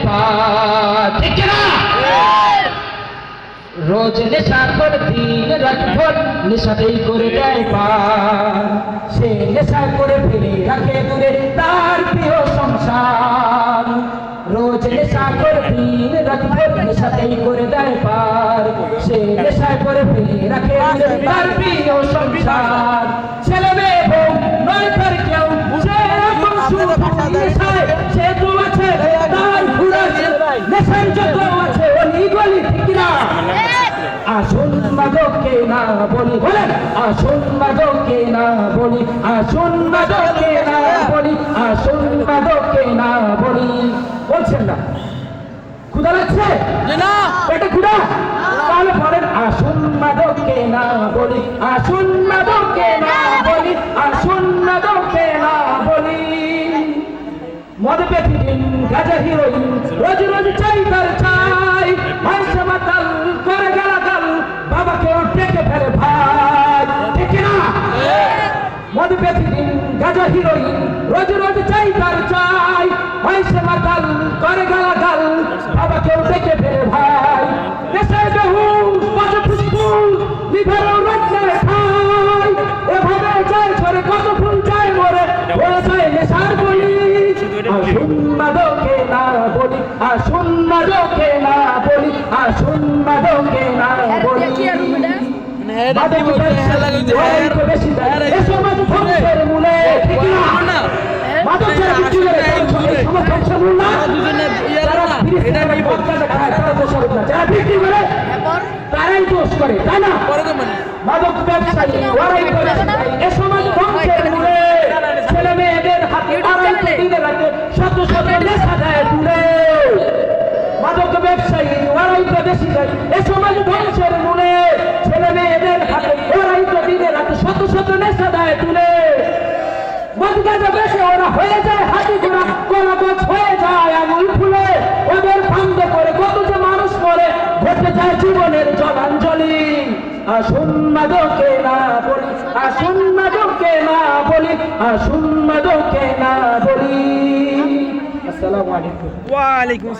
পার, ঠিক না? রোজ নেশা করে দিন রাত ভর নেশাতেই করে দেয় পার, সে নেশা করে ফেলে রাখে দূরে তার প্রিয় সংসার। রোজ নেশা করে দিন রাত ভর নেশাতেই করে দেয় পার, সে নেশা করে ফেলে রাখে দূরে তার প্রিয় সংসার। ছেলে মেয়ে বউ নয় তার কেউ, সে এখন শুধু নেশায়, সে তো আছে তার ঘুরাছে নেশায়, যত আছে অলি গলি, ঠিক না? আসুন মাদককে না বলি, বলেন আসুন মাদককে না বলি, আসুন মাদককে না বলি, আসুন মাদককে না বলি। বলছেন না? ক্ষুধা লাগছে না? পেটে ক্ষুধা? তাহলে বলেন আসুন মাদককে না বলি, আসুন মাদককে না বলি, আসুন মাদককে না বলি। মদ পেটিন গাজা হিরোইন রোজ রোজ চাই তার চাই, মাইসে মাতাল করে গালাগাল বাবাকেও ডেকে ফেলে ভাই, ঠিক না? মদ পেটিন গাজা হিরোইন রোজ রোজ চাই তার চাই, মাইসে মাতাল করে গালাগাল বাবাকেও ডেকে ফেলে ভাই। নেশায় বেহুশ বাজে ফুসফুস লিভারও রচনায় খাই, এভাবে যায় ঝরে কত ফুল যায় মরে হয়ে যায় নেশার বলি। আসুন মাদককে না বলি, আসুন মাদককে না বলি, আসুন মাদককে না বলি। মাদক বেশি দেয় এ সমাজ ধ্বংসের মূলে, ঠিক না? মাদক যারা বিক্রি করে সমাজ ধ্বংসের মূল না? যারা বিক্রি করে তারাই দোষ করে, তাই না? মাদক ব্যবসায়ী ওরাই করে এ সমাজ ধ্বংসের মূলে। ছেলে মেয়েদের হাতে দিনে রাতে শত শত নেশা দেয় তুলে, মাদক ব্যবসায়ী ওরাই তো বেশি দেয় এ সমাজ ধ্বংসের মূলে। ছেলে মেয়েদের হাতে ওরাই তো দিনে রাতে শত শত নেশা দেয় তুলে। মদ গাঁজা বেশে ওরা হয়ে যায় হাতি ঘোড়া, কলাগছ হয়ে যায় আঙুল ফুলে, ওদের ফান্দ করে কত যে মানুষ মরে, ঘটে যায় জীবনের জলাঞ্জলি। আসুন মাদককে না বলি, আসুন মাদককে না বলি, আসুন মাদককে না বলি। আসসালামু আলাইকুম। ওয়া আলাইকুম।